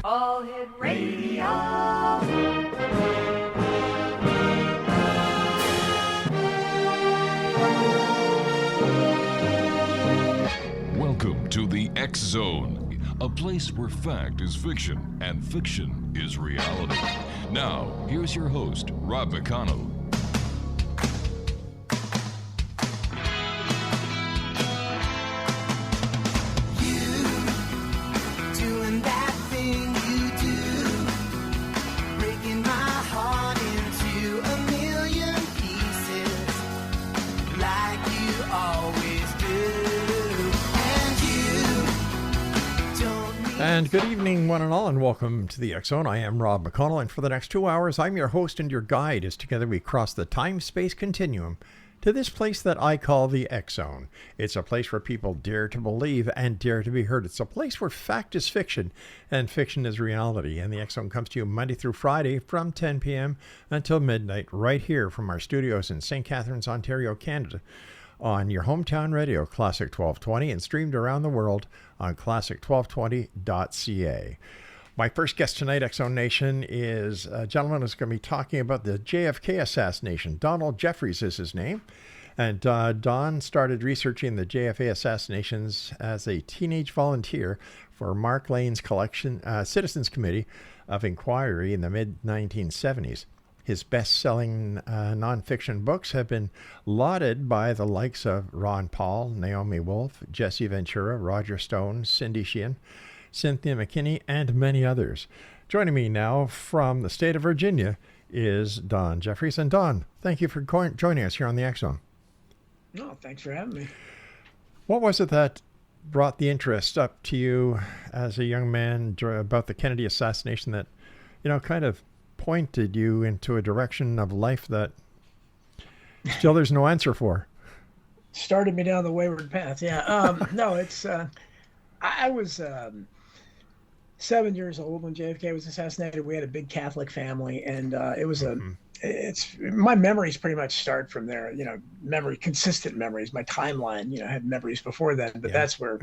All Hit Radio. Welcome to the X Zone, a place where fact is fiction and fiction is reality. Now, here's your host, Rob McConnell. And good evening, one and all, and welcome to the X Zone. I am Rob McConnell, and for the next 2 hours, I'm your host and your guide as together we cross the time-space continuum to this place that I call the X Zone. It's a place where people dare to believe and dare to be heard. It's a place where fact is fiction and fiction is reality. And the X Zone comes to you Monday through Friday from 10 p.m. until midnight right here from our studios in St. Catharines, Ontario, Canada, on your hometown radio, Classic 1220, and streamed around the world on classic1220.ca. My first guest tonight, X Zone Nation, is a gentleman who's going to be talking about the JFK Assassination. Donald Jeffries is his name. And Don started researching the JFK assassinations as a teenage volunteer for Mark Lane's Citizens Committee of Inquiry in the mid-1970s. His best-selling nonfiction books have been lauded by the likes of Ron Paul, Naomi Wolf, Jesse Ventura, Roger Stone, Cindy Sheehan, Cynthia McKinney, and many others. Joining me now from the state of Virginia is Don Jeffries. And Don, thank you for joining us here on the X Zone. No, thanks for having me. What was it that brought the interest up to you as a young man about the Kennedy assassination that, kind of pointed you into a direction of life that still there's no answer for? Started me down the wayward path. Yeah. No, it's, I was 7 years old when JFK was assassinated. We had a big Catholic family, and it was my memories pretty much start from there, consistent memories. My timeline, had memories before then, but that's where,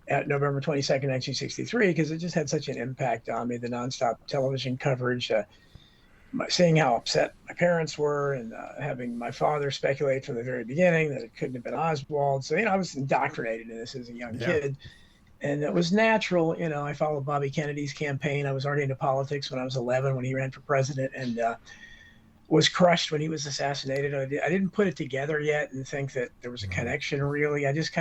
at November 22nd, 1963, because it just had such an impact on me, the nonstop television coverage, seeing how upset my parents were, and having my father speculate from the very beginning that it couldn't have been Oswald. So, I was indoctrinated in this as a young kid. And it was natural. I followed Bobby Kennedy's campaign. I was already into politics when I was 11 when he ran for president, and was crushed when he was assassinated. I didn't put it together yet and think that there was a connection, really. I just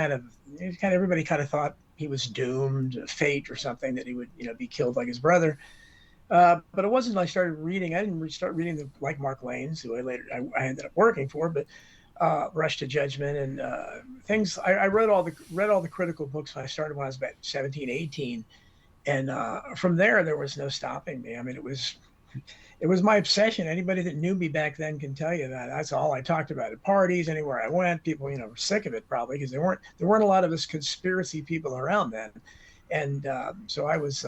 everybody kind of thought he was doomed, fate or something, that he would, be killed like his brother. But it wasn't until I started reading. I didn't start reading like Mark Lane's, who I ended up working for, but Rush to Judgment and things. I read all the critical books when I started when I was about 17, 18. And from there was no stopping me. I mean, it was my obsession. Anybody that knew me back then can tell you that. That's all I talked about at parties, anywhere I went. People, were sick of it probably because there weren't a lot of us conspiracy people around then. And so I was,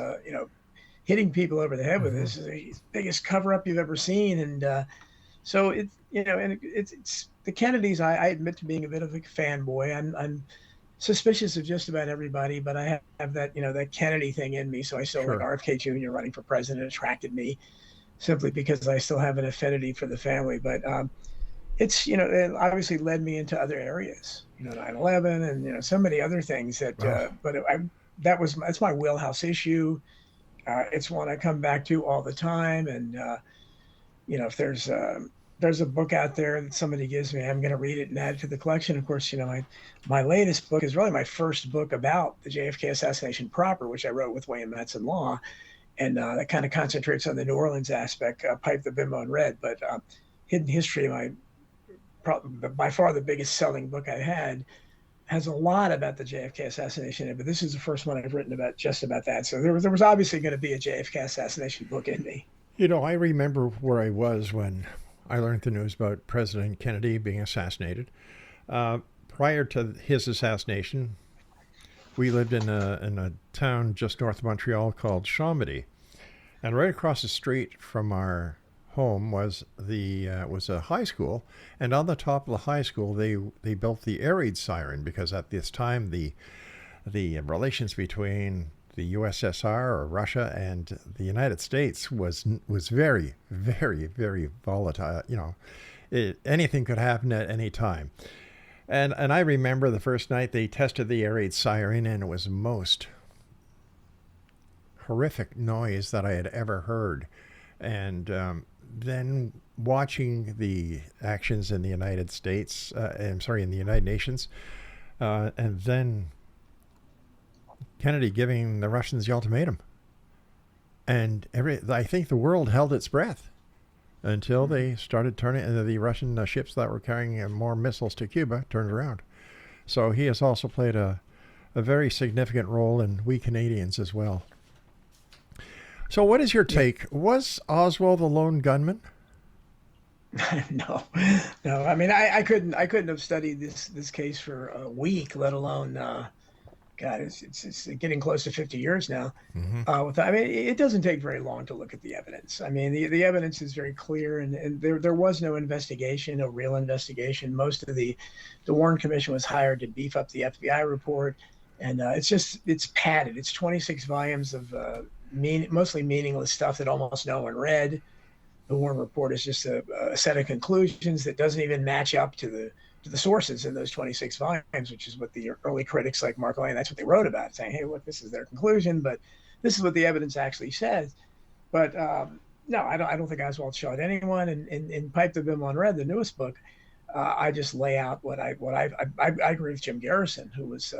hitting people over the head with this is the biggest cover up you've ever seen. And so it's the Kennedys. I admit to being a bit of a fanboy. I'm suspicious of just about everybody, but I have that, that Kennedy thing in me. So I still like RFK Jr. running for president attracted me, simply because I still have an affinity for the family. But it's, it obviously led me into other areas, 9/11 and, so many other things that, that's my wheelhouse issue. It's one I come back to all the time. And, if there's a book out there that somebody gives me, I'm going to read it and add it to the collection. Of course, my latest book is really my first book about the JFK assassination proper, which I wrote with William Matson Law. And that kind of concentrates on the New Orleans aspect, Pipe the Bimbo in Red. But Hidden History, by far the biggest selling book I had, has a lot about the JFK assassination in it. But this is the first one I've written about just about that. So there was obviously going to be a JFK assassination book in me. I remember where I was when I learned the news about President Kennedy being assassinated. Prior to his assassination, we lived in a town just north of Montreal called Chambéry, and right across the street from our home was a high school, and on the top of the high school they built the air raid siren, because at this time the the relations between the USSR or Russia and the United States was very, very, very volatile. Anything could happen at any time. And I remember the first night they tested the air raid siren, and it was the most horrific noise that I had ever heard. And then watching the actions in the United States, in the United Nations, and then Kennedy giving the Russians the ultimatum. And I think the world held its breath until they started turning, the Russian ships that were carrying more missiles to Cuba turned around. So he has also played a very significant role, in we Canadians as well. So what is your take? Was Oswald a lone gunman? No. I mean, I couldn't have studied this case for a week, let alone, God, it's getting close to 50 years now. I mean, it doesn't take very long to look at the evidence. I mean, the evidence is very clear, and there was no investigation, no real investigation. Most of the Warren Commission was hired to beef up the FBI report, and it's padded. It's 26 volumes of mostly meaningless stuff that almost no one read. The Warren report is just a set of conclusions that doesn't even match up to the sources in those 26 volumes, which is what the early critics like Mark Lane, that's what they wrote about, saying, hey, look, this is their conclusion, but this is what the evidence actually says. But no, I don't think Oswald shot anyone. And in Pipe the Bim on Red, the newest book, I just lay out what I agree with Jim Garrison, who was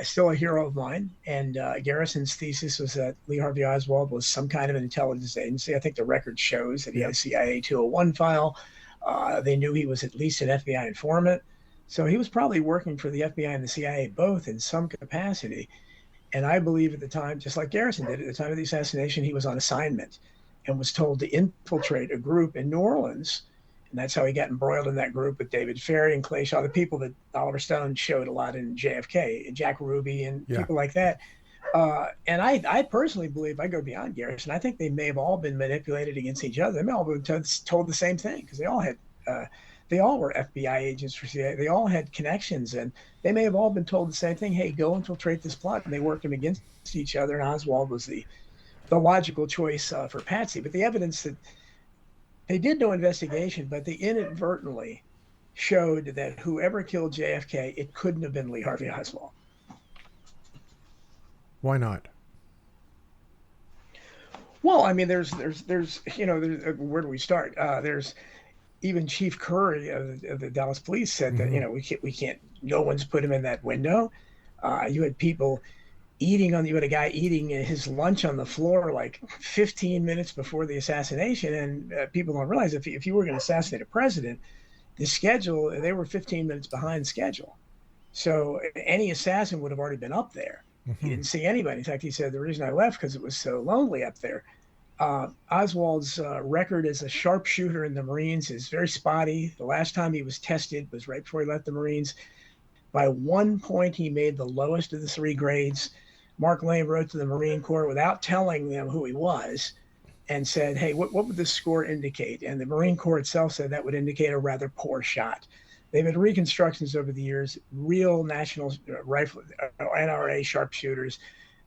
still a hero of mine. And Garrison's thesis was that Lee Harvey Oswald was some kind of an intelligence agency. I think the record shows that he had a CIA 201 file. They knew he was at least an FBI informant. So he was probably working for the FBI and the CIA both in some capacity. And I believe at the time, just like Garrison did, at the time of the assassination, he was on assignment and was told to infiltrate a group in New Orleans. And that's how he got embroiled in that group with David Ferry and Clay Shaw, the people that Oliver Stone showed a lot in JFK, and Jack Ruby and people like that. And I personally believe, I go beyond Garrison, I think they may have all been manipulated against each other. They may all have been told the same thing, because they all were FBI agents for CIA. They all had connections, and they may have all been told the same thing. Hey, go infiltrate this plot. And they worked them against each other, and Oswald was the logical choice for Patsy. But the evidence that they did no investigation, but they inadvertently showed that whoever killed JFK, it couldn't have been Lee Harvey Oswald. Why not? Well, I mean, there's where do we start? There's even Chief Curry of the Dallas Police said that we can't. No one's put him in that window. You had people you had a guy eating his lunch on the floor like 15 minutes before the assassination, and people don't realize if you were going to assassinate a president, the schedule, they were 15 minutes behind schedule. So any assassin would have already been up there. He didn't see anybody. In fact, he said the reason I left because it was so lonely up there. Oswald's record as a sharpshooter in the Marines is very spotty. The last time he was tested was right before he left the Marines. By 1 point, he made the lowest of the 3 grades. Mark Lane wrote to the Marine Corps without telling them who he was and said, hey, what would this score indicate? And the Marine Corps itself said that would indicate a rather poor shot. They've had reconstructions over the years, real national rifle, NRA sharpshooters,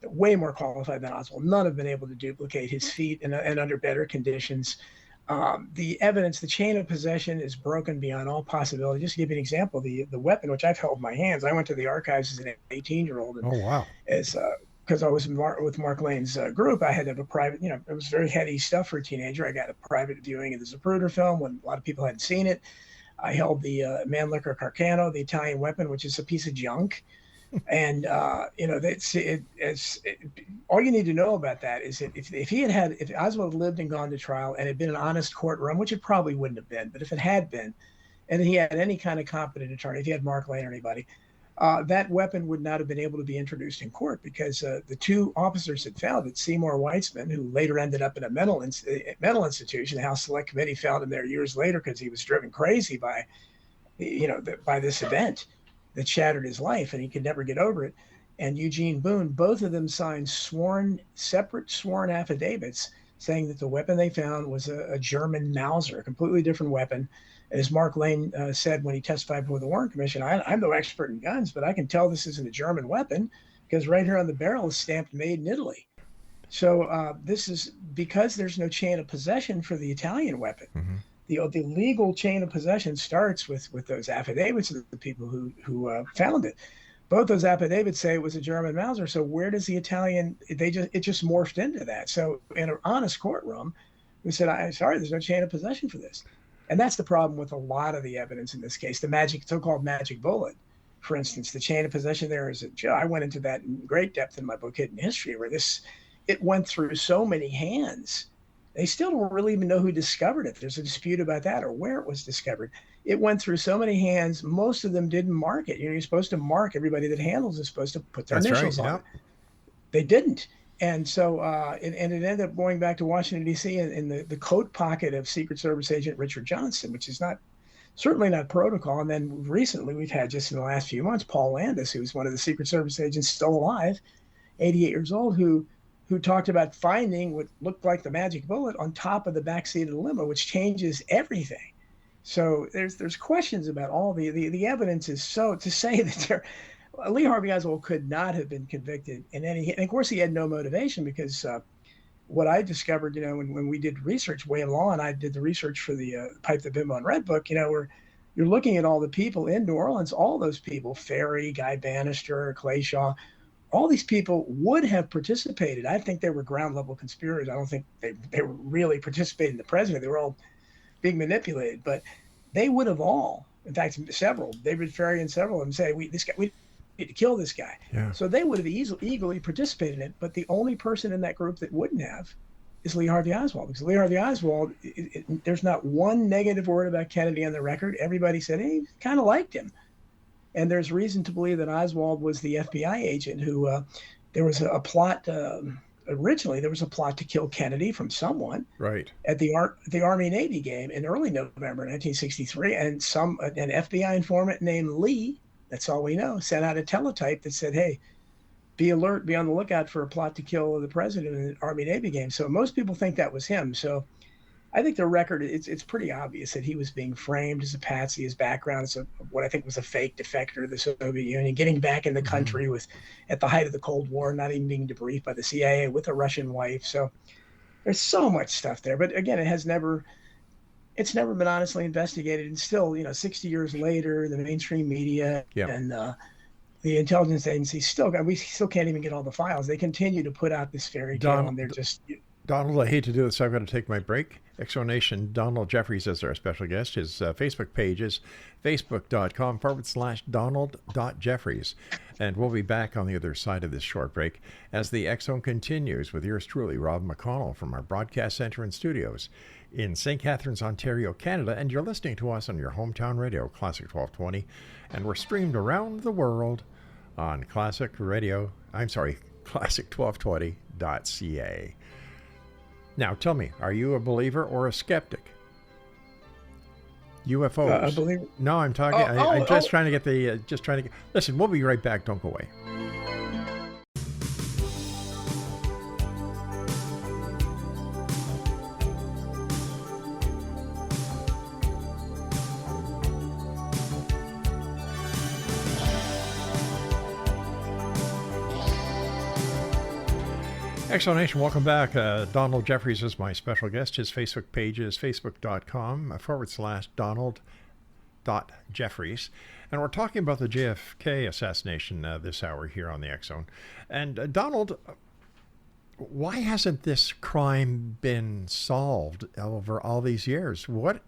way more qualified than Oswald. None have been able to duplicate his feat and under better conditions. The evidence, the chain of possession is broken beyond all possibility. Just to give you an example, the weapon, which I've held in my hands, I went to the archives as an 18-year-old. Oh, wow. Because I was with Mark Lane's group, I had to have a private, it was very heady stuff for a teenager. I got a private viewing of the Zapruder film when a lot of people hadn't seen it. I held the Mannlicher Carcano, the Italian weapon, which is a piece of junk. And, all you need to know about that is that if Oswald lived and gone to trial and had been an honest courtroom, which it probably wouldn't have been, but if it had been, and he had any kind of competent attorney, if he had Mark Lane or anybody, that weapon would not have been able to be introduced in court because the 2 officers had found it. Seymour Weitzman, who later ended up in a mental institution, the House Select Committee found him there years later because he was driven crazy by this event that shattered his life, and he could never get over it. And Eugene Boone, both of them signed separate sworn affidavits saying that the weapon they found was a German Mauser, a completely different weapon. As Mark Lane said when he testified before the Warren Commission, I'm no expert in guns, but I can tell this isn't a German weapon because right here on the barrel is stamped "Made in Italy." So this is because there's no chain of possession for the Italian weapon. Mm-hmm. The legal chain of possession starts with those affidavits of the people who found it. Both those affidavits say it was a German Mauser. So where does the Italian? It just morphed into that. So in an honest courtroom, we said, "I'm sorry, there's no chain of possession for this," and that's the problem with a lot of the evidence in this case. The so-called magic bullet, for instance, the chain of possession there is. I went into that in great depth in my book Hidden History, where it went through so many hands. They still don't really even know who discovered it. There's a dispute about that or where it was discovered. It went through so many hands. Most of them didn't mark it. You're supposed to mark. Everybody that handles is supposed to put their initials on it. They didn't. And so it ended up going back to Washington, D.C. in the coat pocket of Secret Service agent Richard Johnson, which is certainly not protocol. And then recently we've had, just in the last few months, Paul Landis, who's one of the Secret Service agents still alive, 88 years old, who talked about finding what looked like the magic bullet on top of the backseat of the limo, which changes everything. So there's questions about all the evidence is so to say that Lee Harvey Oswald could not have been convicted in any, and of course he had no motivation because what I discovered, when we did research, William Law and I did the research for the Pipe the Bimbo and Red book, where you're looking at all the people in New Orleans, all those people, Ferry, Guy Bannister, Clay Shaw, all these people would have participated. I think they were ground level conspirators. I don't think they were really participating in the president. They were all being manipulated, but they would have all, in fact, several, David Ferry and several of them say, we need to kill this guy. Yeah. So they would have eagerly participated in it. But the only person in that group that wouldn't have is Lee Harvey Oswald, because Lee Harvey Oswald, there's not one negative word about Kennedy on the record. Everybody said, hey, kind of liked him. And there's reason to believe that Oswald was the FBI agent who, there was a plot, originally there was a plot to kill Kennedy from someone right at the Army-Navy game in early November 1963. And an FBI informant named Lee, that's all we know, sent out a teletype that said, hey, be alert, be on the lookout for a plot to kill the president in an Army-Navy game. So most people think that was him. So I think the record, it's pretty obvious that he was being framed as a patsy. His background is what I think was a fake defector of the Soviet Union, getting back in the country at the height of the Cold War, not even being debriefed by the CIA with a Russian wife. So there's so much stuff there. But again, it's never been honestly investigated. And still, 60 years later, the mainstream media and the intelligence agencies we still can't even get all the files. They continue to put out this fairy tale, and they're just... Donald, I hate to do this. I've got to take my break. Exonation, Donald Jeffries is our special guest. His Facebook page is facebook.com/Donald.Jeffries. And we'll be back on the other side of this short break as the X-Zone continues with yours truly, Rob McConnell, from our broadcast center and studios in St. Catharines, Ontario, Canada. And you're listening to us on your hometown radio, Classic 1220. And we're streamed around the world on classic1220.ca. Now, tell me, are you a believer or a skeptic? UFOs. A believer? No, I'm talking. I'm just trying to get the. Listen, we'll be right back. Don't go away. Explanation, welcome back. Donald Jeffries is my special guest. His Facebook page is facebook.com/Donald.Jeffries. And we're talking about the JFK assassination this hour here on the X-Zone. And Donald, why hasn't this crime been solved over all these years? What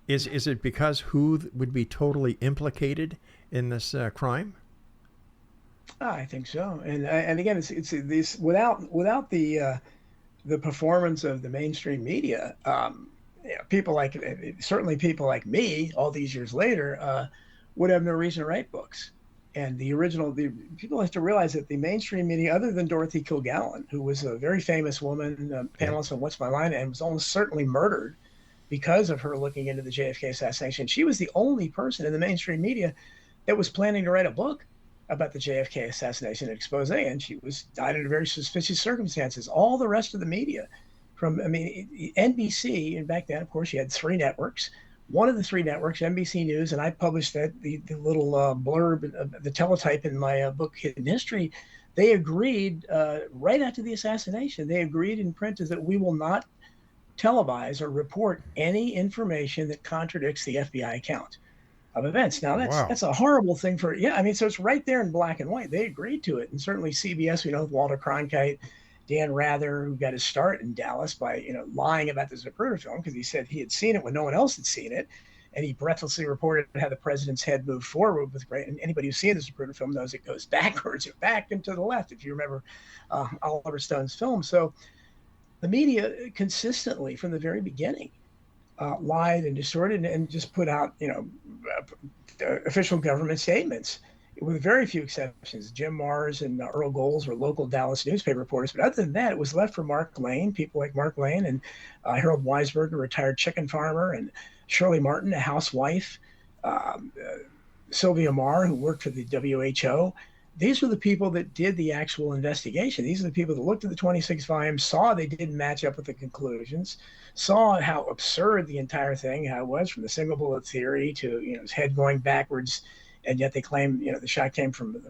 is it because who would be totally implicated in this crime? I think so, and again, it's this without the performance of the mainstream media, people certainly people like me, all these years later, would have no reason to write books. And the people have to realize that the mainstream media, other than Dorothy Kilgallen, who was a very famous woman, panelist on What's My Line, and was almost certainly murdered because of her looking into the JFK assassination, she was the only person in the mainstream media that was planning to write a book about the JFK assassination expose, and she died under very suspicious circumstances. All the rest of the media, NBC, and back then, of course, you had 3 networks. One of the 3 networks, NBC News, and I published the little blurb, the teletype in my book, Hidden History. they agreed right after the assassination. They agreed in print that we will not televise or report any information that contradicts the FBI account of events. Now Wow. that's a horrible thing for, yeah. I mean, so it's right there in black and white. They agreed to it, and certainly CBS, we know, with Walter Cronkite, Dan Rather, who got his start in Dallas by lying about the Zapruder film because he said he had seen it when no one else had seen it, and he breathlessly reported how the president's head moved forward with great. And anybody who's seen the Zapruder film knows it goes backwards or back and to the left, if you remember Oliver Stone's film. So the media consistently, from the very beginning, lied and distorted and just put out, official government statements, with very few exceptions. Jim Mars and Earl Goals were local Dallas newspaper reporters. But other than that, it was left for Mark Lane, people like Mark Lane and Harold Weisberg, a retired chicken farmer, and Shirley Martin, a housewife, Sylvia Marr, who worked for the WHO. These were the people that did the actual investigation. These are the people that looked at the 26 volumes, saw they didn't match up with the conclusions, saw how absurd the entire thing, how it was, from the single bullet theory to his head going backwards, and yet they claim the shot came from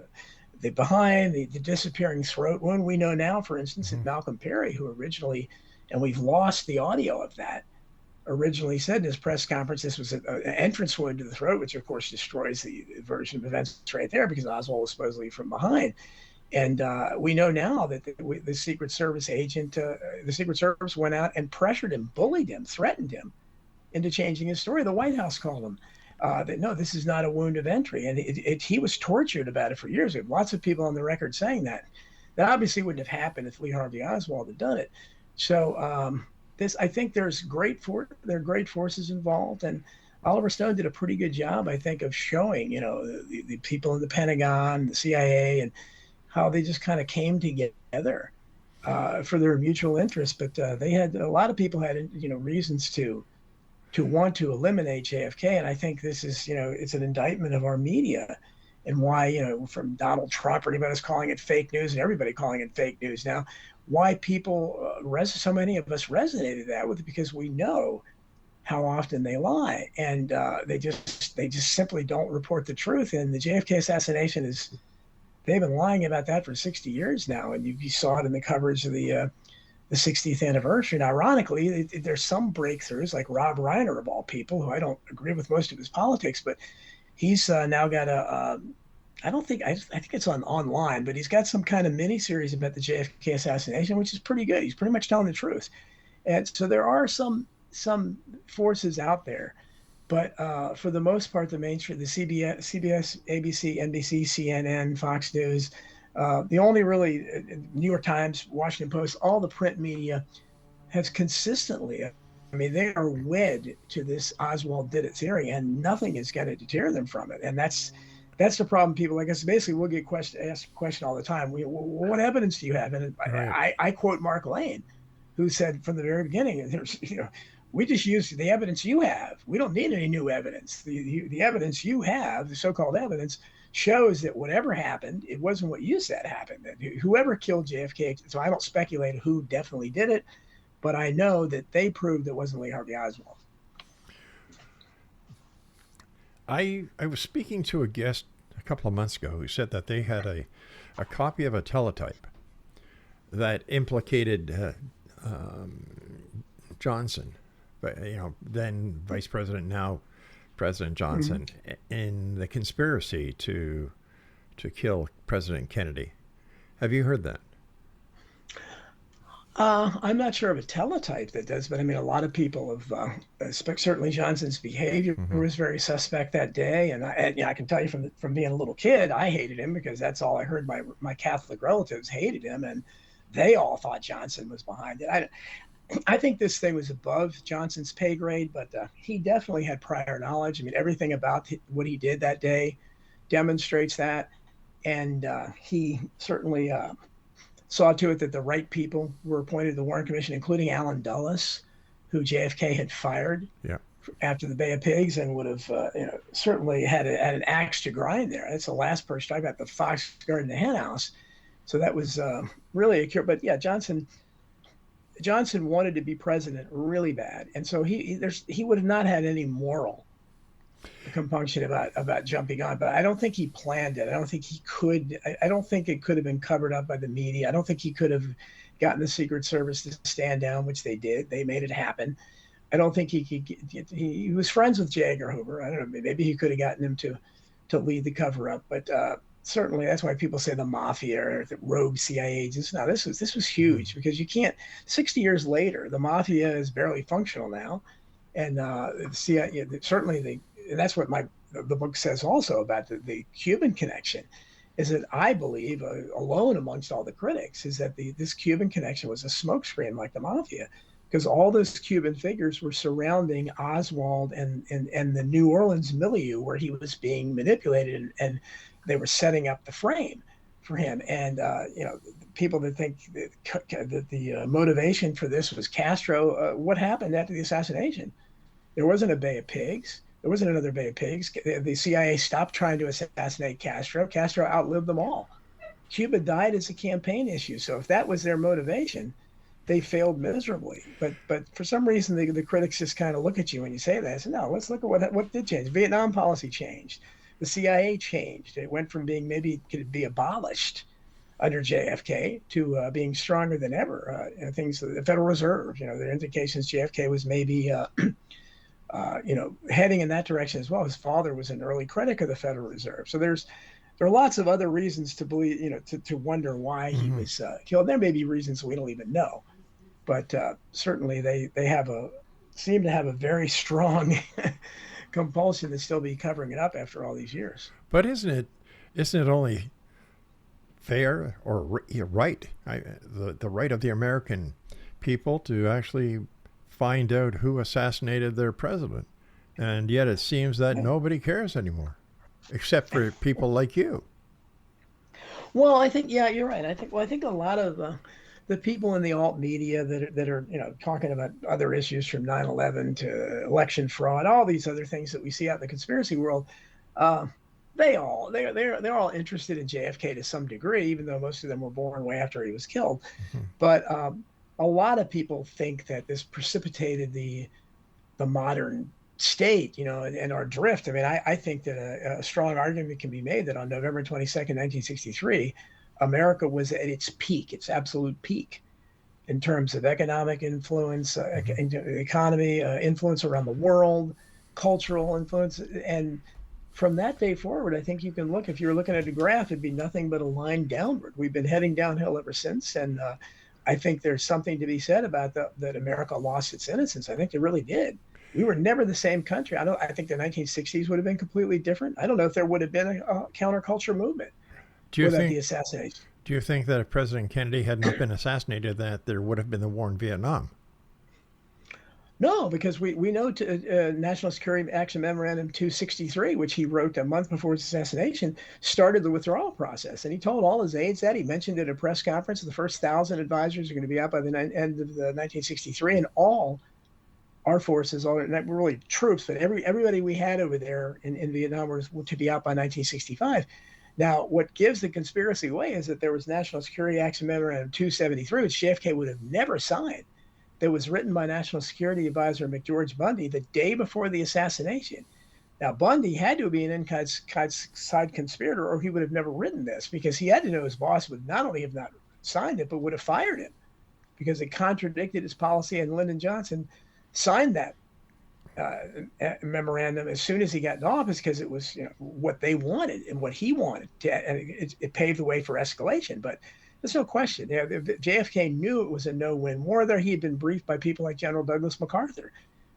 the behind, the disappearing throat wound. We know now, for instance, that Malcolm Perry, who originally, and we've lost the audio of that, originally said in his press conference this was an entrance wound to the throat, which of course destroys the version of events right there, because Oswald was supposedly from behind. And we know now that the Secret Service agent, the Secret Service went out and pressured him, bullied him, threatened him into changing his story. The White House called him that no, this is not a wound of entry. And he was tortured about it for years. We have lots of people on the record saying that. That obviously wouldn't have happened if Lee Harvey Oswald had done it. So I think there are great forces involved, and Oliver Stone did a pretty good job, I think, of showing, the people in the Pentagon, the CIA, and how they just kind of came together for their mutual interest. But they had, a lot of people had, reasons to want to eliminate JFK, and I think this is, it's an indictment of our media and why, from Donald Trump, or anybody was calling it fake news, and everybody calling it fake news now, why people, so many of us resonated that with it, because we know how often they lie, and they just simply don't report the truth. And the JFK assassination they've been lying about that for 60 years now, and you saw it in the coverage of the 60th anniversary. And ironically, there's some breakthroughs, like Rob Reiner of all people, who I don't agree with most of his politics, but he's now got I think it's online, but he's got some kind of mini series about the JFK assassination, which is pretty good. He's pretty much telling the truth. And so there are some forces out there, but for the most part, the mainstream, the CBS, ABC, NBC, CNN, Fox News, the only really New York Times, Washington Post, all the print media has consistently, they are wed to this Oswald did it theory, and nothing is going to deter them from it. And that's the problem. People like us, basically, we'll get asked a question all the time. What evidence do you have? And Right. I quote Mark Lane, who said from the very beginning, we just use the evidence you have. We don't need any new evidence. The evidence you have, the so-called evidence, shows that whatever happened, it wasn't what you said happened. That whoever killed JFK, so I don't speculate who definitely did it, but I know that they proved it wasn't Lee Harvey Oswald. I was speaking to a guest a couple of months ago who said that they had a copy of a teletype that implicated Johnson, but then Vice President, now President Johnson, in the conspiracy to kill President Kennedy. Have you heard that? I'm not sure of a teletype that does, but a lot of people have, certainly Johnson's behavior was very suspect that day. And I can tell you from being a little kid, I hated him, because that's all I heard. My Catholic relatives hated him, and they all thought Johnson was behind it. I think this thing was above Johnson's pay grade, but he definitely had prior knowledge. Everything about what he did that day demonstrates that. And he certainly saw to it that the right people were appointed to the Warren Commission, including Alan Dulles, who JFK had fired after the Bay of Pigs, and would have certainly had an axe to grind there. That's the last person I got, the Fox Garden, the hen house. So that was really a cure. But yeah, Johnson wanted to be president really bad, and so he would have not had any moral compunction about jumping on, but I don't think he planned it. I don't think he could. I don't think it could have been covered up by the media. I don't think he could have gotten the Secret Service to stand down, which they did. They made it happen. I don't think he could. He was friends with J. Edgar Hoover. I don't know. Maybe he could have gotten him to lead the cover up, but certainly that's why people say the mafia or the rogue CIA agents. No, this was huge, because you can't. 60 years later, the mafia is barely functional now, and the CIA certainly and that's what the book says also about the Cuban connection, is that I believe, alone amongst all the critics, is that this Cuban connection was a smokescreen like the mafia, because all those Cuban figures were surrounding Oswald and the New Orleans milieu where he was being manipulated, and they were setting up the frame for him. And people that think that the motivation for this was Castro, what happened after the assassination? There wasn't a Bay of Pigs. There wasn't another Bay of Pigs. The CIA stopped trying to assassinate Castro. Castro outlived them all. Cuba died as a campaign issue. So if that was their motivation, they failed miserably. But for some reason, the critics just kind of look at you when you say that. I said, no, let's look at what did change. Vietnam policy changed. The CIA changed. It went from being maybe could be abolished under JFK to being stronger than ever. Things, the Federal Reserve, there are indications JFK was maybe heading in that direction as well. His father was an early critic of the Federal Reserve. So there are lots of other reasons to believe, to wonder why he was killed. There may be reasons we don't even know, but certainly they seem to have a very strong compulsion to still be covering it up after all these years. But isn't it only fair or right, the right of the American people to actually find out who assassinated their president? And yet it seems that nobody cares anymore, except for people like you. Well, I think, yeah, you're right. I think a lot of the people in the alt media that are talking about other issues from 9/11 to election fraud, all these other things that we see out in the conspiracy world, they're all interested in JFK to some degree, even though most of them were born way after he was killed. Mm-hmm. But a lot of people think that this precipitated the modern state, and our drift. I mean, I think that a strong argument can be made that on November 22nd, 1963, America was at its peak, its absolute peak, in terms of economic influence, economy, influence around the world, cultural influence. And from that day forward, I think you can look, if you're looking at a graph, it'd be nothing but a line downward. We've been heading downhill ever since. And I think there's something to be said about that America lost its innocence. I think it really did. We were never the same country. I think the 1960s would have been completely different. I don't know if there would have been a counterculture movement without the assassination. Do you think that if President Kennedy had not been assassinated, that there would have been the war in Vietnam? No, because we know National Security Action Memorandum 263, which he wrote a month before his assassination, started the withdrawal process. And he told all his aides that. He mentioned at a press conference the first 1,000 advisors are going to be out by the end of the 1963, and all our forces, not really troops, but everybody we had over there in Vietnam was to be out by 1965. Now, what gives the conspiracy away is that there was National Security Action Memorandum 273, which JFK would have never signed, that was written by National Security Advisor McGeorge Bundy the day before the assassination. Now, Bundy had to be an inside conspirator, or he would have never written this, because he had to know his boss would not only have not signed it, but would have fired him, because it contradicted his policy, and Lyndon Johnson signed that memorandum as soon as he got in office, because it was what they wanted and what he wanted, and it paved the way for escalation. But there's no question. JFK knew it was a no-win war there. He had been briefed by people like General Douglas MacArthur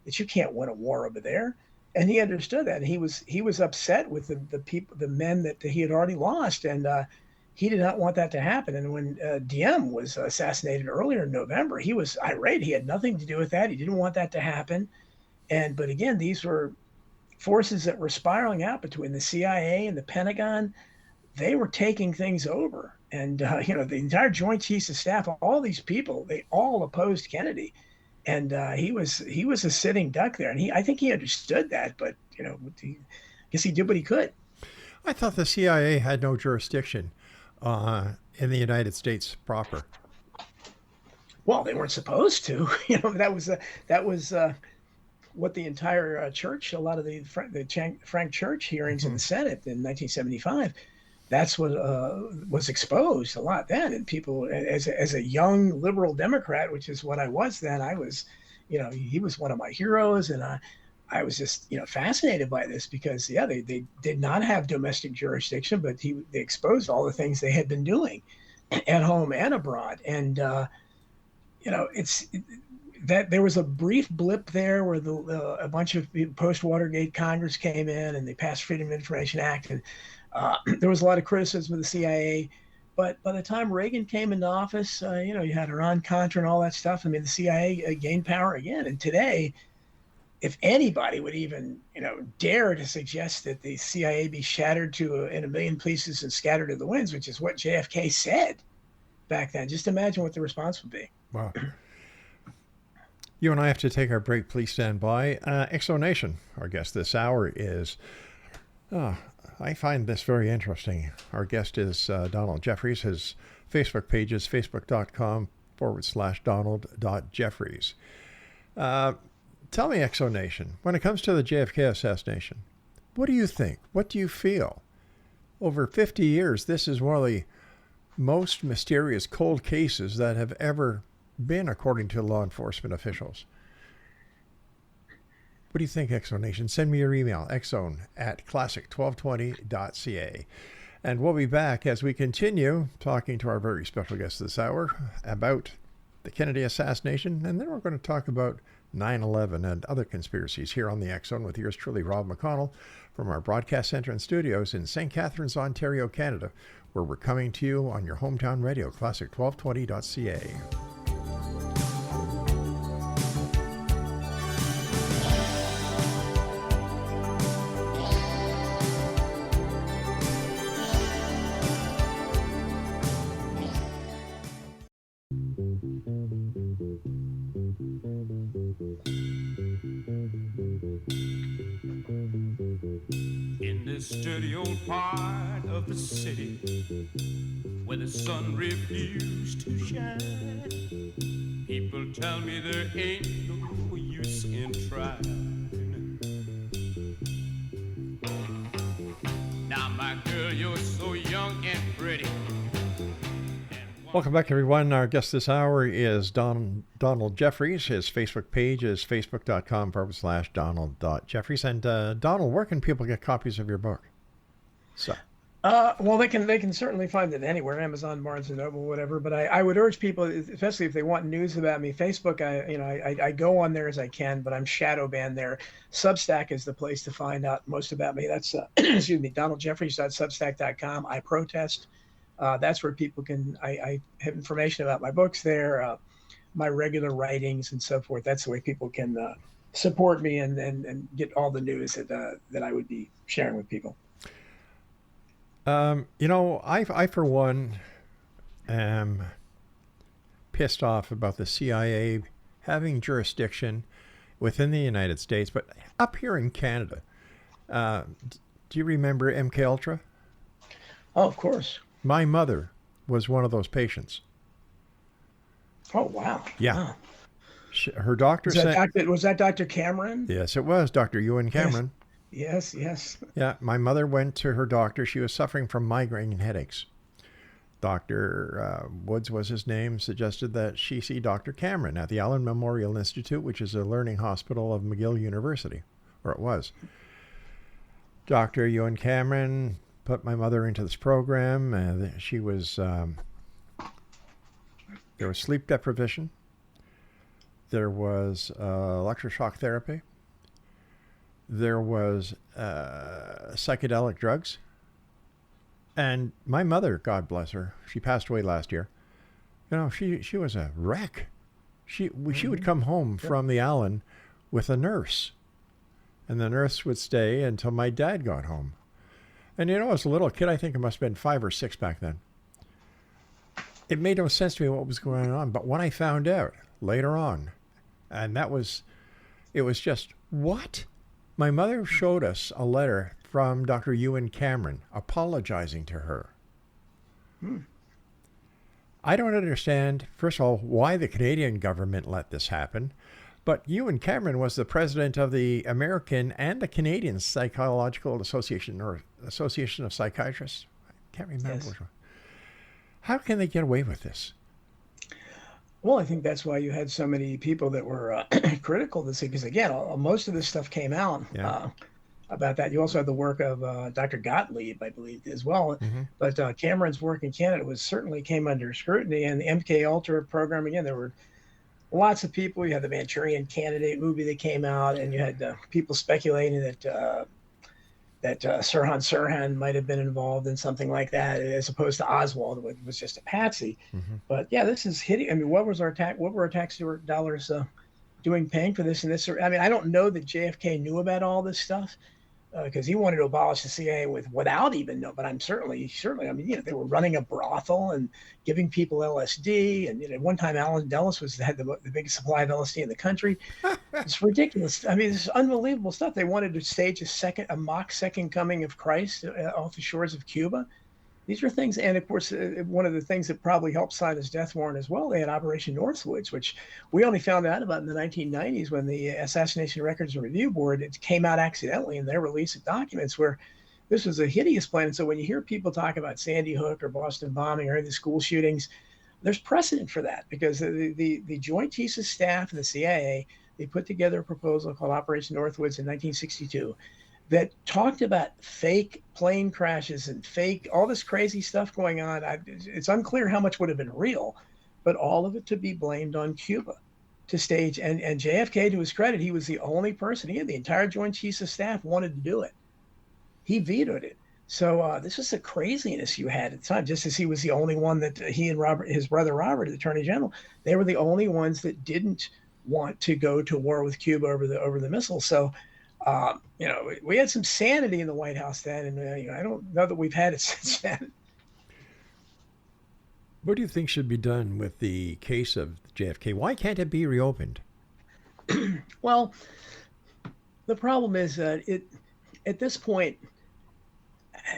that you can't win a war over there, and he understood that. And he was upset with the men that he had already lost, and he did not want that to happen. And when Diem was assassinated earlier in November, he was irate. He had nothing to do with that. He didn't want that to happen. But again, these were forces that were spiraling out between the CIA and the Pentagon. They were taking things over. And, the entire Joint Chiefs of Staff, all these people, they all opposed Kennedy. And he was a sitting duck there. And I think he understood that, but, I guess he did what he could. I thought the CIA had no jurisdiction in the United States proper. Well, they weren't supposed to. That was what the entire church, a lot of the Frank Church hearings in the Senate in 1975, that's what was exposed a lot then. And people, as a young liberal Democrat, which is what I was then, I was, he was one of my heroes, and I was just, fascinated by this because, they did not have domestic jurisdiction, but they exposed all the things they had been doing at home and abroad. And, that there was a brief blip there where a bunch of post-Watergate Congress came in and they passed Freedom of Information Act, and there was a lot of criticism of the CIA. But by the time Reagan came into office, you had Iran-Contra and all that stuff. I mean, the CIA gained power again. And today, if anybody would even, dare to suggest that the CIA be shattered in a million pieces and scattered to the winds, which is what JFK said back then, just imagine what the response would be. Wow. You and I have to take our break. Please stand by. Exonation, our guest this hour is, I find this very interesting. Our guest is Donald Jeffries. His Facebook page is facebook.com/Donald.Jeffries. Tell me, Exonation, when it comes to the JFK assassination, what do you think? What do you feel? Over 50 years, this is one of the most mysterious cold cases that have ever been, according to law enforcement officials. What do you think, Exonation? Send me your email, exone@classic1220.ca. And we'll be back as we continue talking to our very special guest this hour about the Kennedy assassination, and then we're going to talk about 9/11 and other conspiracies here on the X-Zone with yours truly, Rob McConnell, from our broadcast center and studios in St. Catharines, Ontario, Canada, where we're coming to you on your hometown radio, classic1220.ca. Dirty old part of the city where the sun refused to shine. People tell me there ain't no use in trying. Now, my girl, you're so young and pretty. Welcome back, everyone. Our guest this hour is Donald Jeffries. His Facebook page is facebook.com/Donald.Jeffries. And Donald, where can people get copies of your book? So, well, they can certainly find it anywhere, Amazon, Barnes and Noble, whatever. But I would urge people, especially if they want news about me, Facebook. I go on there as I can, but I'm shadow banned there. Substack is the place to find out most about me. That's excuse me, DonaldJeffries.substack.com. I protest. That's where people can. I have information about my books there, my regular writings and so forth. That's the way people can support me and get all the news that I would be sharing with people. I for one am pissed off about the CIA having jurisdiction within the United States, but up here in Canada. Do you remember MK Ultra? Oh, of course. My mother was one of those patients. Oh, wow. Yeah. Wow. Her doctor said... Was that Dr. Cameron? Yes, it was Dr. Ewan Cameron. Yes. Yeah, my mother went to her doctor. She was suffering from migraine and headaches. Dr. Woods was his name, suggested that she see Dr. Cameron at the Allen Memorial Institute, which is a learning hospital of McGill University, or it was. Dr. Ewan Cameron put my mother into this program. She was, there was sleep deprivation. There was electroshock therapy. There was psychedelic drugs. And my mother, God bless her, she passed away last year. She was a wreck. She would come home from the Allen with a nurse. And the nurse would stay until my dad got home. And as a little kid, I think it must have been 5 or 6 back then. It made no sense to me what was going on. But when I found out later on, and it was just, what? My mother showed us a letter from Dr. Ewan Cameron apologizing to her. I don't understand, first of all, why the Canadian government let this happen. But Ewan Cameron was the president of the American and the Canadian Psychological Association, or Association of Psychiatrists. I can't remember Yes. which one. How can they get away with this? Well, I think that's why you had so many people that were critical of this, because again, most of this stuff came out about that. You also had the work of Dr. Gottlieb, I believe, as well. But Cameron's work in Canada was certainly came under scrutiny, and the MK Ultra program, again, there were lots of people. You had the Manchurian Candidate movie that came out, and you had people speculating that Sirhan Sirhan might have been involved in something like that, as opposed to Oswald, who was just a patsy. But yeah, this is hitting. I mean, what were our tax dollars doing paying for this and this? I mean, I don't know that JFK knew about all this stuff, because he wanted to abolish the CIA without even know. But I'm certainly. I mean, they were running a brothel and giving people LSD. And at one time, Alan Dulles had the biggest supply of LSD in the country. It's ridiculous. I mean, it's unbelievable stuff. They wanted to stage a mock second coming of Christ off the shores of Cuba. These are things, and of course, one of the things that probably helped sign his death warrant as well, they had Operation Northwoods, which we only found out about in the 1990s when the Assassination Records and Review Board, it came out accidentally in their release of documents where this was a hideous plan. And so when you hear people talk about Sandy Hook or Boston bombing or any of the school shootings, there's precedent for that, because the Joint Chiefs of Staff and the CIA, they put together a proposal called Operation Northwoods in 1962 that talked about fake plane crashes and fake, all this crazy stuff going on. It's unclear how much would have been real, but all of it to be blamed on Cuba to stage. And JFK, to his credit, he was the only person, the entire Joint Chiefs of Staff wanted to do it. He vetoed it. So this was the craziness you had at the time, just as he was the only one that he and his brother Robert, the Attorney General, they were the only ones that didn't want to go to war with Cuba over the missiles. So, we had some sanity in the White House then, and I don't know that we've had it since then. What do you think should be done with the case of JFK? Why can't it be reopened? Well, the problem is that at this point,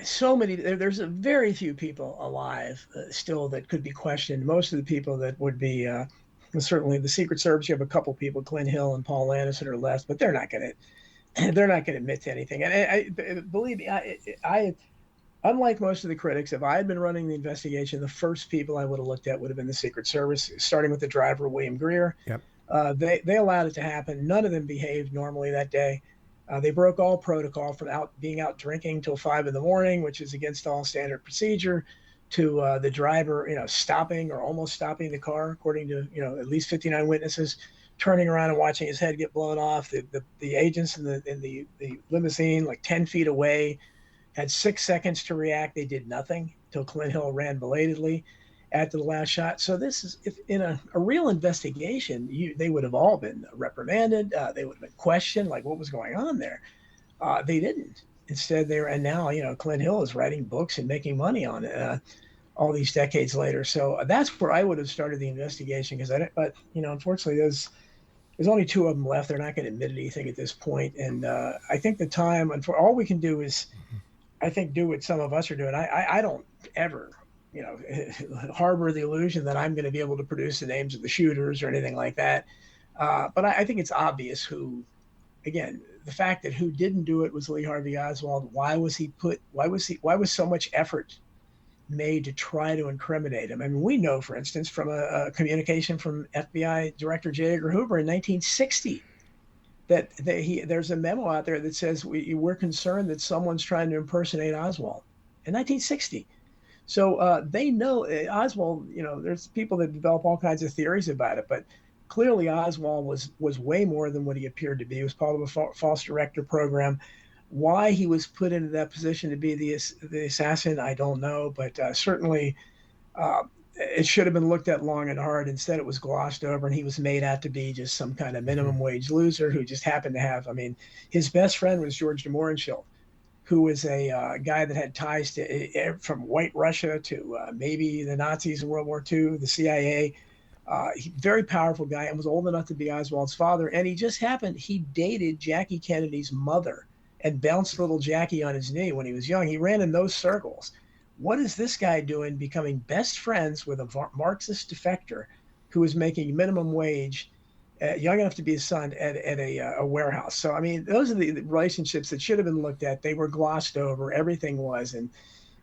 there's a very few people alive still that could be questioned. Most of the people that would be, certainly the Secret Service, you have a couple people, Clint Hill and Paul Landis, that are left, but they're not going to admit to anything. And I believe me, I unlike most of the critics, if I had been running the investigation, the first people I would have looked at would have been the Secret Service, starting with the driver, William Greer. Yep. They allowed it to happen. None of them behaved normally that day. They broke all protocol, from being out drinking till 5 a.m, which is against all standard procedure, to the driver, stopping or almost stopping the car, according to at least 59 witnesses, turning around and watching his head get blown off. The agents in the limousine, like 10 feet away, had 6 seconds to react. They did nothing until Clint Hill ran belatedly after the last shot. So this is, if in a real investigation, they would have all been reprimanded. They would have been questioned, like what was going on there. They didn't. Instead, and now Clint Hill is writing books and making money on it all these decades later. So that's where I would have started the investigation, but unfortunately, there's only 2 of them left. They're not going to admit anything at this point. And I think the time, and for all we can do is, I think, do what some of us are doing. I don't ever, harbor the illusion that I'm going to be able to produce the names of the shooters or anything like that. But I think it's obvious who, again, the fact that who didn't do it was Lee Harvey Oswald. Why was so much effort made to try to incriminate him? I mean, we know, for instance, from a communication from FBI Director J. Edgar Hoover in 1960, that there's a memo out there that says we're concerned that someone's trying to impersonate Oswald in 1960. So they know Oswald, there's people that develop all kinds of theories about it, but clearly Oswald was way more than what he appeared to be. He was part of a false director program. Why he was put into that position to be the assassin, I don't know, but certainly it should have been looked at long and hard. Instead, it was glossed over, and he was made out to be just some kind of minimum wage loser who just happened to have, his best friend was George de Mohrenschildt, who was a guy that had ties to from White Russia to maybe the Nazis in World War II, the CIA. Very powerful guy, and was old enough to be Oswald's father. And he dated Jackie Kennedy's mother and bounced little Jackie on his knee when he was young. He ran in those circles. What is this guy doing becoming best friends with a Marxist defector who is making minimum wage young enough to be his son at a warehouse. So, I mean, those are the relationships that should have been looked at. They were glossed over. Everything was, and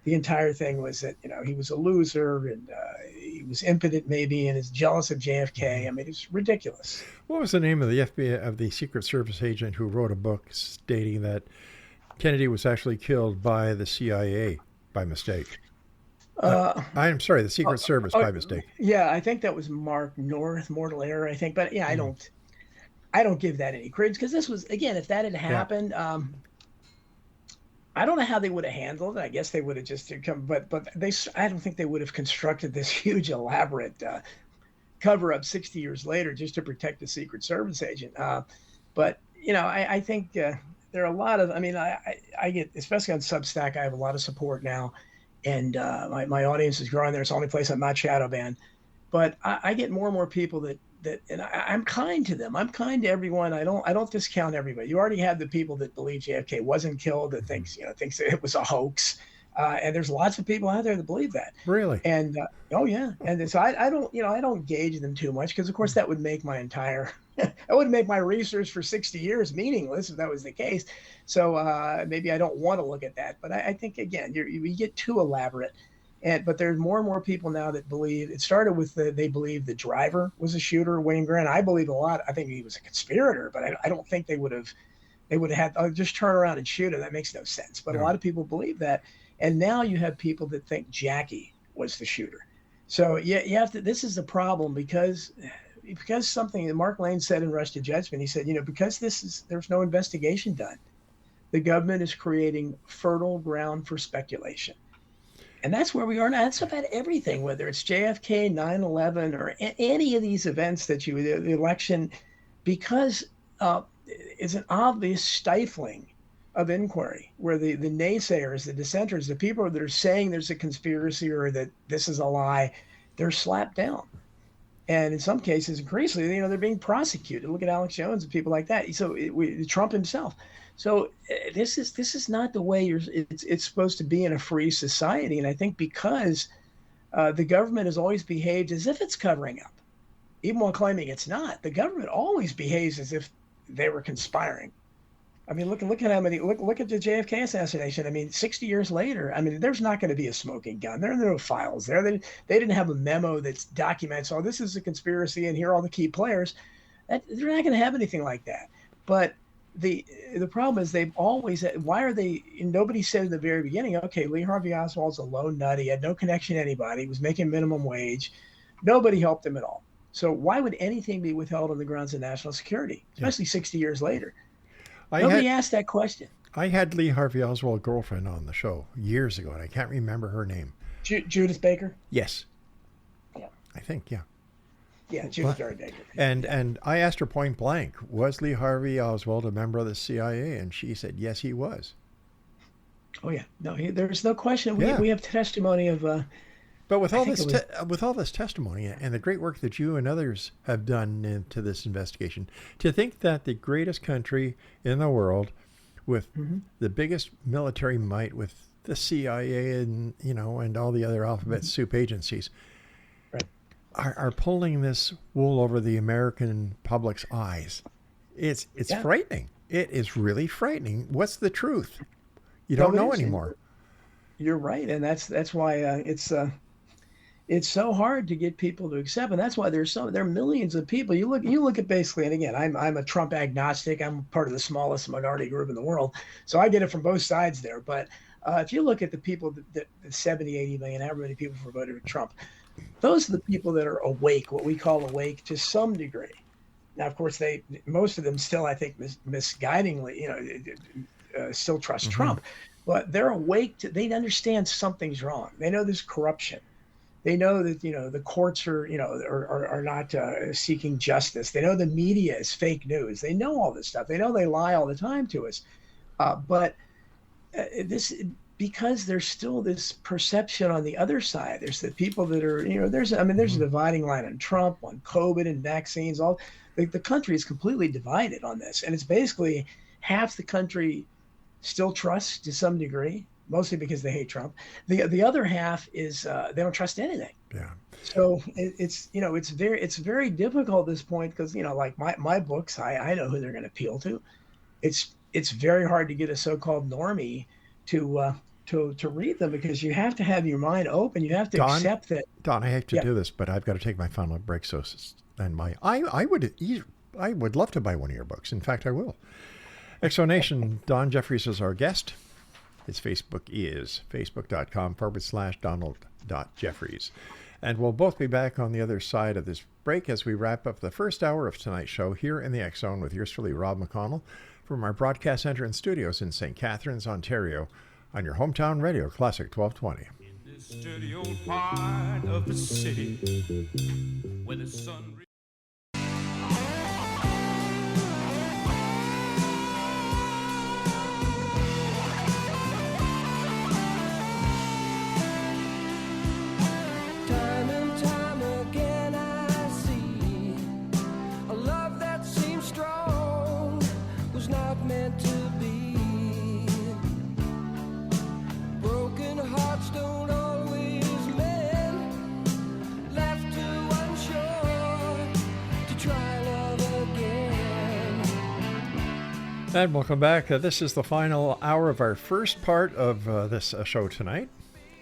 the entire thing was that, he was a loser and he was impotent maybe and is jealous of JFK. I mean, it's ridiculous. What was the name of the FBI, of the Secret Service agent who wrote a book stating that Kennedy was actually killed by the CIA by mistake? I'm sorry, the Secret Service by mistake. Yeah, I think that was Mark North, mortal error, I think. But yeah, I don't give that any credence, because this was, again, if that had happened, I don't know how they would have handled it. I guess they would have just come, but I don't think they would have constructed this huge, elaborate cover up 60 years later just to protect the Secret Service agent. But I think there are a lot of. I mean, I get, especially on Substack, I have a lot of support now, and my audience is growing there. It's the only place I'm not shadow banned, but I get more and more people that, and I'm kind to them. I'm kind to everyone. I don't discount everybody. You already have the people that believe JFK wasn't killed, that thinks that it was a hoax, and there's lots of people out there that believe that. Really? And oh yeah, and so I don't gauge them too much, because of course that would make my entire that would make my research for 60 years meaningless if that was the case. So maybe I don't want to look at that. But I think, again, we get too elaborate. But there's more and more people now that believe. It started with they believe the driver was a shooter, Wayne Grant. I believe a lot. I think he was a conspirator, but I don't think they would have had just turn around and shoot him. That makes no sense. But a lot of people believe that. And now you have people that think Jackie was the shooter. So you have to. This is the problem, because something that Mark Lane said in Rush to Judgment. He said, because there's no investigation done, the government is creating fertile ground for speculation. And that's where we are now. That's about everything, whether it's JFK, 9/11, or any of these events the election, because it's an obvious stifling of inquiry, where the naysayers, the dissenters, the people that are saying there's a conspiracy or that this is a lie, they're slapped down. And in some cases, increasingly, they're being prosecuted. Look at Alex Jones and people like that. So Trump himself. So this is not the way it's supposed to be in a free society. And I think because the government has always behaved as if it's covering up, even while claiming it's not. The government always behaves as if they were conspiring. I mean, look at how many. Look at the JFK assassination. I mean, 60 years later, I mean, there's not going to be a smoking gun. There are no files there. They didn't have a memo that documents, oh, this is a conspiracy and here are all the key players. They're not going to have anything like that. But the problem is they've always. Why are they? Nobody said in the very beginning, okay, Lee Harvey Oswald's a lone nut. He had no connection to anybody. He was making minimum wage. Nobody helped him at all. So why would anything be withheld on the grounds of national security, especially 60 years later? Nobody asked that question. I had Lee Harvey Oswald's girlfriend on the show years ago, and I can't remember her name. Judith Baker? Yes. Yeah. I think, yeah. Yeah, Judith Baker. And I asked her point blank, was Lee Harvey Oswald a member of the CIA? And she said, yes, he was. Oh, yeah. No, there's no question. We have testimony of... But with all this testimony and the great work that you and others have done into this investigation, to think that the greatest country in the world, with the biggest military might, with the CIA and and all the other alphabet soup agencies, right, are pulling this wool over the American public's eyes, it's frightening. It is really frightening. What's the truth? You don't know anymore. You're right, and that's why it's so hard to get people to accept, and that's why there are millions of people. You look at basically, and again, I'm a Trump agnostic. I'm part of the smallest minority group in the world, so I get it from both sides there. But if you look at the people that 70, 80 million, however many people voted for Trump, those are the people that are awake, what we call awake to some degree. Now, of course, most of them still, I think, misguidingly, still trust Trump, but they're awake they understand something's wrong. They know there's corruption. They know that the courts are not seeking justice. They know the media is fake news. They know all this stuff. They know they lie all the time to us. But because there's still this perception on the other side. There's the people that are there's a dividing line on Trump, on COVID and vaccines. The country is completely divided on this, and it's basically half the country still trusts to some degree. mostly because they hate Trump. The other half is they don't trust anything. Yeah. So it's very difficult at this point because like my books, I know who they're going to appeal to. It's very hard to get a so-called normie to read them because you have to have your mind open. You have to accept that. Don, I hate to do this, but I've got to take my final break. So, and I would love to buy one of your books. In fact, I will. Exonation, Don Jeffries is our guest. His Facebook is facebook.com/Donald.Jeffries. And we'll both be back on the other side of this break as we wrap up the first hour of tonight's show here in the X Zone with yours truly, Rob McConnell, from our broadcast center and studios in St. Catharines, Ontario, on your hometown radio, Classic 1220. In this dirty old part of the city where the sun... And welcome back. This is the final hour of our first part of this show tonight.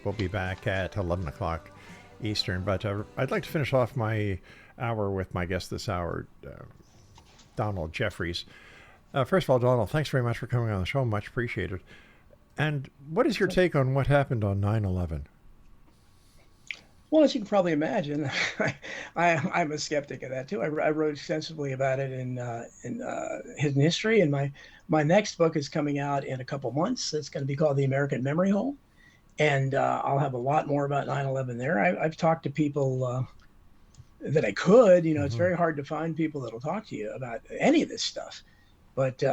We'll be back at 11 o'clock Eastern, but I'd like to finish off my hour with my guest this hour, Donald Jeffries. First of all, Donald, thanks very much for coming on the show. Much appreciated. And what is your take on what happened on 9/11? Well, as you can probably imagine, I'm a skeptic of that too. I wrote extensively about it in Hidden History, and my next book is coming out in a couple months. It's going to be called The American Memory Hole, and I'll have a lot more about 9/11 there. I've talked to people that I could. It's very hard to find people that'll talk to you about any of this stuff. But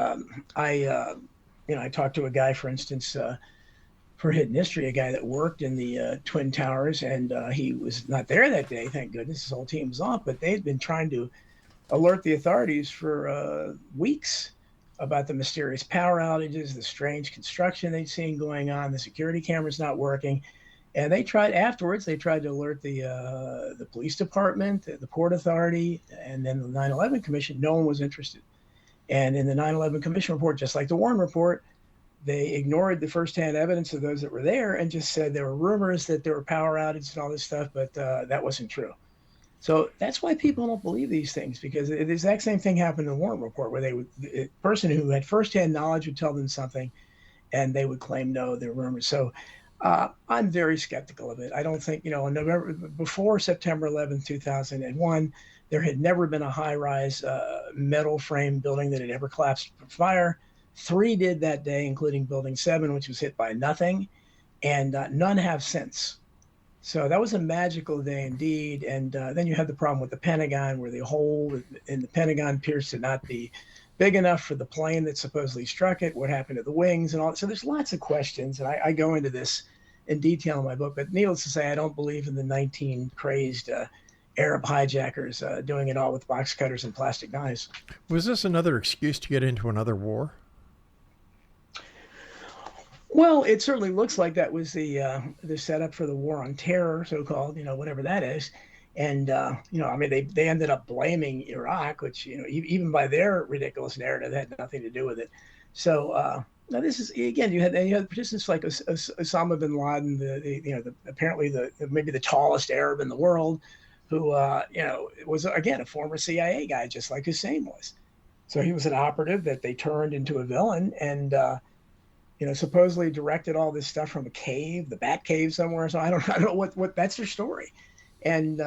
I talked to a guy, for instance, for Hidden History, a guy that worked in the Twin Towers, and he was not there that day, thank goodness. His whole team was off, but they had been trying to alert the authorities for weeks about the mysterious power outages, the strange construction they'd seen going on, the security cameras not working. And they tried to alert the police department, the Port Authority, and then the 9/11 Commission. No one was interested. And in the 9/11 Commission report, just like the Warren report, they ignored the firsthand evidence of those that were there and just said there were rumors that there were power outages and all this stuff, but that wasn't true. So that's why people don't believe these things, because the exact same thing happened in the Warren report, where the person who had firsthand knowledge would tell them something, and they would claim no, they're rumors. So I'm very skeptical of it. I don't think, before September 11th, 2001, there had never been a high-rise metal frame building that had ever collapsed from fire. 3 did that day, including Building 7, which was hit by nothing, and none have since. So that was a magical day indeed. And then you had the problem with the Pentagon, where the hole in the Pentagon appears to not be big enough for the plane that supposedly struck it. What happened to the wings and all that? So there's lots of questions, and I go into this in detail in my book. But needless to say, I don't believe in the 19 crazed Arab hijackers doing it all with box cutters and plastic knives. Was this another excuse to get into another war? Well, it certainly looks like that was the setup for the war on terror, so-called, whatever that is. And, they ended up blaming Iraq, which, even by their ridiculous narrative, had nothing to do with it. So now this is, again, you had participants like Osama bin Laden, apparently maybe the tallest Arab in the world, who, was, again, a former CIA guy, just like Hussein was. So he was an operative that they turned into a villain, and, supposedly directed all this stuff from a cave, the Bat Cave somewhere. So I don't know what that's their story. And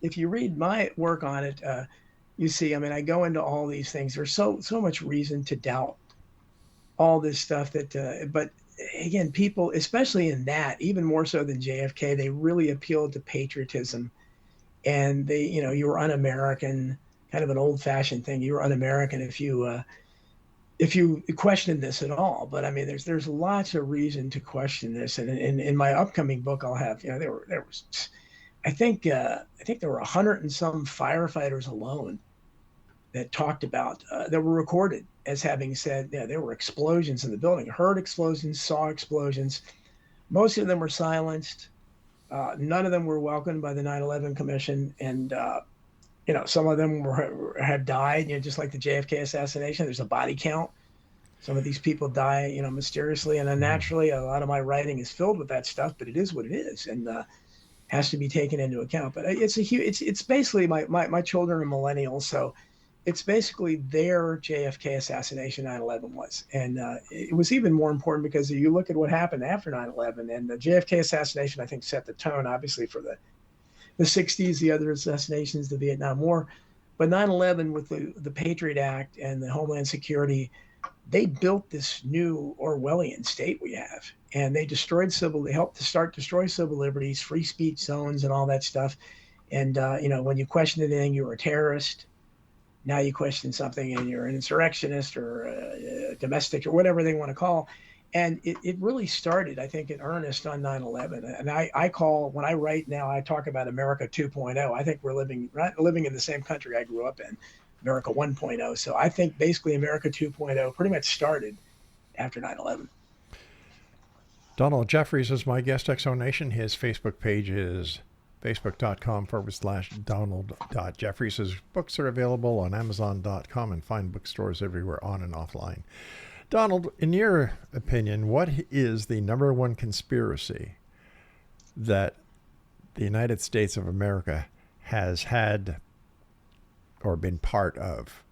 if you read my work on it, you see, I go into all these things. There's so much reason to doubt all this stuff but again, people, especially in that, even more so than JFK, they really appealed to patriotism. And they, you were un-American, kind of an old fashioned thing. You were un-American if you question this at all. But there's lots of reason to question this. And in my upcoming book, I'll have, I think there were 100 and some firefighters alone that talked about, that were recorded as having said, yeah, there were explosions in the building, heard explosions, saw explosions. Most of them were silenced. None of them were welcomed by the 9/11 Commission. And, some of them have died, just like the JFK assassination. There's a body count. Some of these people die, mysteriously and unnaturally. A lot of my writing is filled with that stuff, but it is what it is, and has to be taken into account. But it's basically my children are millennials, so it's basically their JFK assassination 9/11 was. And it was even more important because you look at what happened after 9/11, and the JFK assassination, I think, set the tone, obviously, for the 60s, the other assassinations, the Vietnam War. But 9/11, with the Patriot Act and the Homeland Security, they built this new Orwellian state we have. And they helped to destroy civil liberties, free speech zones, and all that stuff. And, when you question anything, you were a terrorist. Now you question something and you're an insurrectionist or a domestic or whatever they want to call. And it really started, I think, in earnest on 9/11. And when I write now, I talk about America 2.0. I think we're living in the same country I grew up in, America 1.0. So I think basically America 2.0 pretty much started after 9/11. Donald Jeffries is my guest, Exonation. His Facebook page is facebook.com/Donald.Jeffries. His books are available on Amazon.com and fine bookstores everywhere on and offline. Donald, in your opinion, what is the number one conspiracy that the United States of America has had or been part of?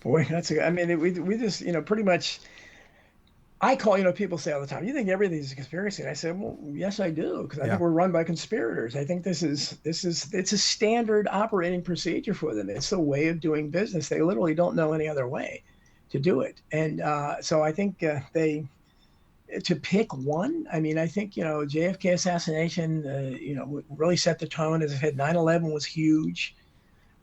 Boy, we just, pretty much, I call, people say all the time, you think everything's a conspiracy? And I say, well, yes, I do, because I think we're run by conspirators. I think it's a standard operating procedure for them. It's a way of doing business. They literally don't know any other way to do it. And so I think to pick one, I think, JFK assassination, really set the tone. As I said, 9/11 was huge.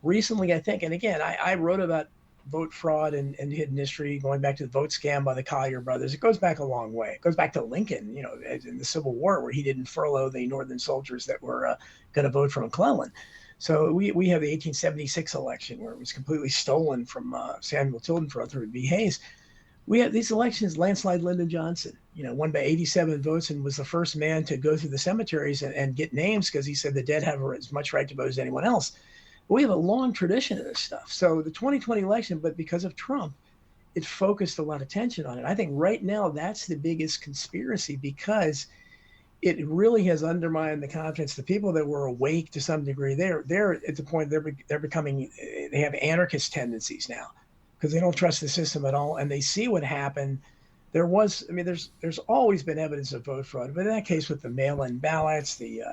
Recently, I think, and again, I wrote about vote fraud and hidden history, going back to the vote scam by the Collier brothers. It goes back a long way. It goes back to Lincoln, in the Civil War, where he didn't furlough the Northern soldiers that were going to vote for McClellan. So we have the 1876 election, where it was completely stolen from Samuel Tilden for Rutherford B. Hayes. We have these elections, landslide Lyndon Johnson, won by 87 votes and was the first man to go through the cemeteries and get names, because he said the dead have as much right to vote as anyone else. We have a long tradition of this stuff. So the 2020 election, but because of Trump, it focused a lot of attention on it. I think right now that's the biggest conspiracy, because it really has undermined the confidence. The people that were awake to some degree, they're at the point they're becoming, they have anarchist tendencies now, because they don't trust the system at all, and they see what happened. There's always been evidence of vote fraud, but in that case with the mail-in ballots, the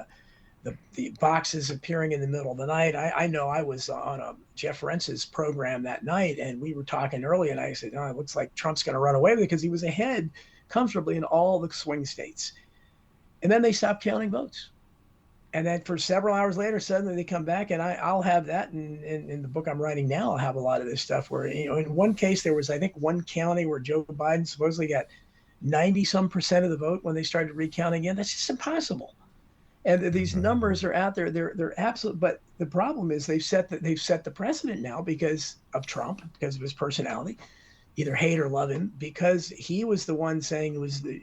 boxes appearing in the middle of the night. I know I was on Jeff Rentz's program that night, and we were talking early, and I said, it looks like Trump's going to run away with it, because he was ahead comfortably in all the swing states. And then they stopped counting votes. And then for several hours later, suddenly they come back, and I'll have that in the book I'm writing now. I'll have a lot of this stuff where, in one case, there was, I think, one county where Joe Biden supposedly got 90% of the vote when they started recounting again. That's just impossible. And these numbers are out there. They're absolute. But the problem is they've set the precedent now because of Trump, because of his personality, either hate or love him, because he was the one saying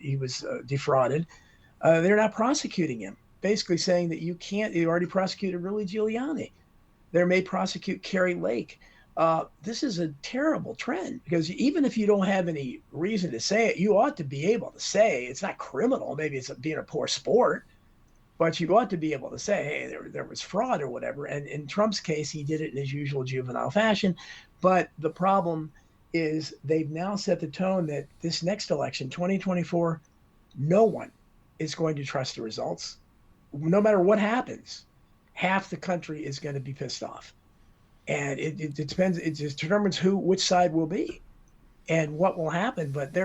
he was defrauded. They're not prosecuting him, basically saying that you can't. You already prosecuted Rudy Giuliani. They may prosecute Carrie Lake. This is a terrible trend, because even if you don't have any reason to say it, you ought to be able to say it's not criminal. Maybe it's being a poor sport. But you ought to be able to say, hey, there was fraud or whatever. And in Trump's case, he did it in his usual juvenile fashion. But the problem is they've now set the tone that this next election, 2024, no one is going to trust the results. No matter what happens, half the country is going to be pissed off. And it depends. It just determines which side will be and what will happen. But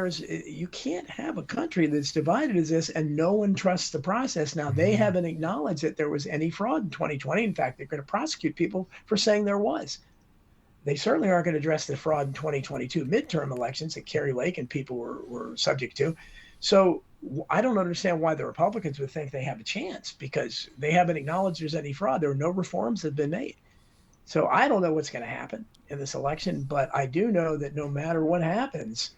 you can't have a country that's divided as this and no one trusts the process. Now, they haven't acknowledged that there was any fraud in 2020. In fact, they're going to prosecute people for saying there was. They certainly aren't going to address the fraud in 2022 midterm elections that Carrie Lake and people were subject to. So I don't understand why the Republicans would think they have a chance, because they haven't acknowledged there's any fraud. There were no reforms that have been made. So I don't know what's going to happen in this election, but I do know that no matter what happens,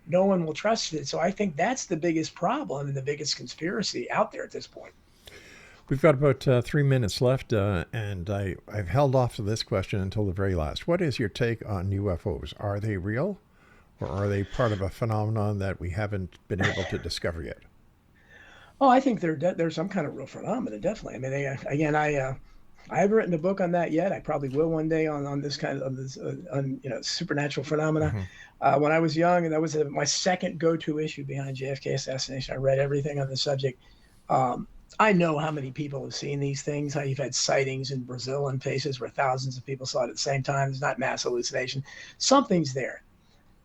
no one will trust it. So I think that's the biggest problem and the biggest conspiracy out there at this point. We've got about 3 minutes left, and I've held off to this question until the very last. What is your take on UFOs? Are they real, or are they part of a phenomenon that we haven't been able to discover yet? Oh, I think there's some kind of real phenomena, definitely. I mean, again, I haven't written a book on that yet. I probably will one day on this kind of supernatural phenomena. Mm-hmm. When I was young, and that was my second go-to issue behind JFK assassination. I read everything on the subject. I know how many people have seen these things, how you've had sightings in Brazil and places where thousands of people saw it at the same time. It's not mass hallucination. Something's there.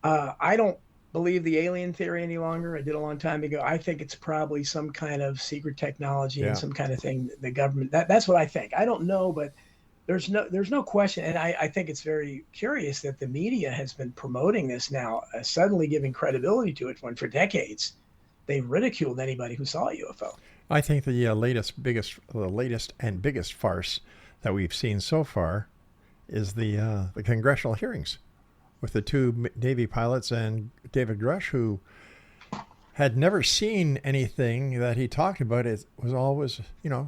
I don't believe the alien theory any longer. I did a long time ago. I think it's probably some kind of secret technology and some kind of thing. The government, that's what I think. I don't know, but there's no question. And I think it's very curious that the media has been promoting this now, suddenly giving credibility to it when for decades they ridiculed anybody who saw a UFO. I think the latest and biggest farce that we've seen so far is the congressional hearings with the two Navy pilots and David Grush, who had never seen anything that he talked about. It was always,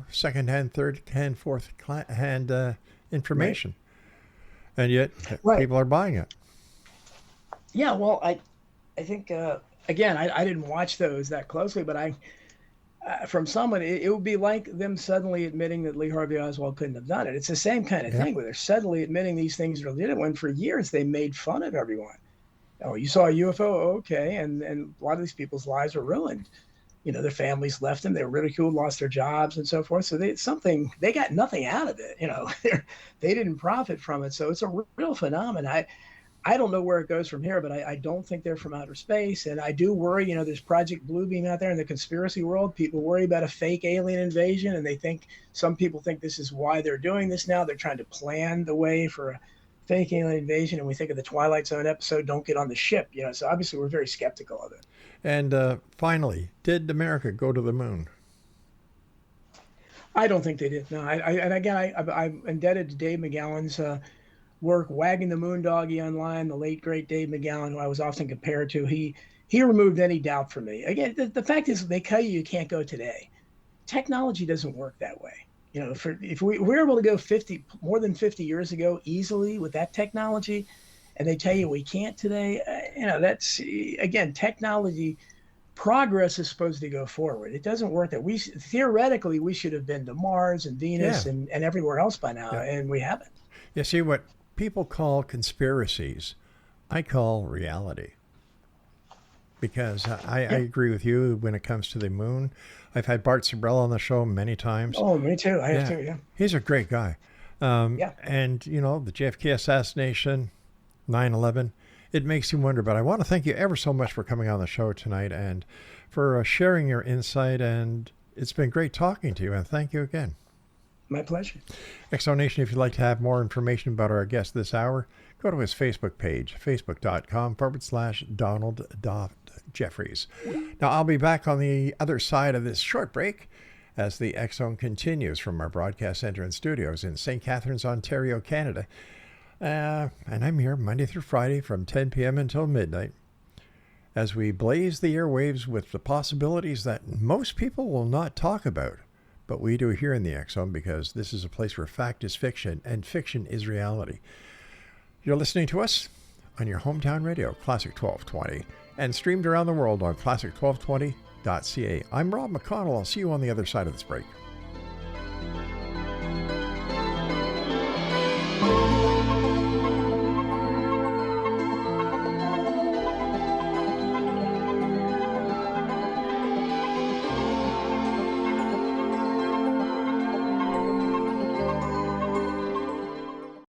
second-hand, third-hand, fourth-hand information. Right. And yet people are buying it. Yeah, well, I think, again, I didn't watch those that closely, but from someone, it would be like them suddenly admitting that Lee Harvey Oswald couldn't have done it. It's the same kind of thing where they're suddenly admitting these things are legitimate when for years they made fun of everyone. Oh, you saw a UFO? Okay. And a lot of these people's lives were ruined. Their families left them. They were ridiculed, lost their jobs and so forth. So they got nothing out of it. They didn't profit from it. So it's a real phenomenon. I don't know where it goes from here, but I don't think they're from outer space. And I do worry, there's Project Bluebeam out there in the conspiracy world. People worry about a fake alien invasion, and some people think this is why they're doing this now. They're trying to plan the way for a fake alien invasion. And we think of the Twilight Zone episode, Don't Get on the Ship. So obviously we're very skeptical of it. And finally, did America go to the moon? I don't think they did. No, I'm indebted to Dave McGowan's work, Wagging the Moon Doggy online, the late, great Dave McGowan, who I was often compared to. He removed any doubt from me. Again, the fact is, they tell you can't go today. Technology doesn't work that way. If we were able to go more than 50 years ago easily with that technology, and they tell you we can't today, that's, again, technology progress is supposed to go forward. It doesn't work that theoretically we should have been to Mars and Venus and everywhere else by now, and we haven't. You see, what people call conspiracies, I call reality. Because I agree with you when it comes to the moon. I've had Bart Sibrel on the show many times. Oh, me too. I have too, yeah. He's a great guy. And, the JFK assassination, 9/11, it makes you wonder. But I want to thank you ever so much for coming on the show tonight and for sharing your insight. And it's been great talking to you. And thank you again. My pleasure. Exonation, if you'd like to have more information about our guest this hour, go to his Facebook page, facebook.com/Donald.Jeffries. Now, I'll be back on the other side of this short break as the X Zone continues from our broadcast center and studios in St. Catharines, Ontario, Canada. And I'm here Monday through Friday from 10 p.m. until midnight as we blaze the airwaves with the possibilities that most people will not talk about. But we do here in the X Zone because this is a place where fact is fiction and fiction is reality. You're listening to us on your hometown radio, Classic 1220, and streamed around the world on classic1220.ca. I'm Rob McConnell. I'll see you on the other side of this break.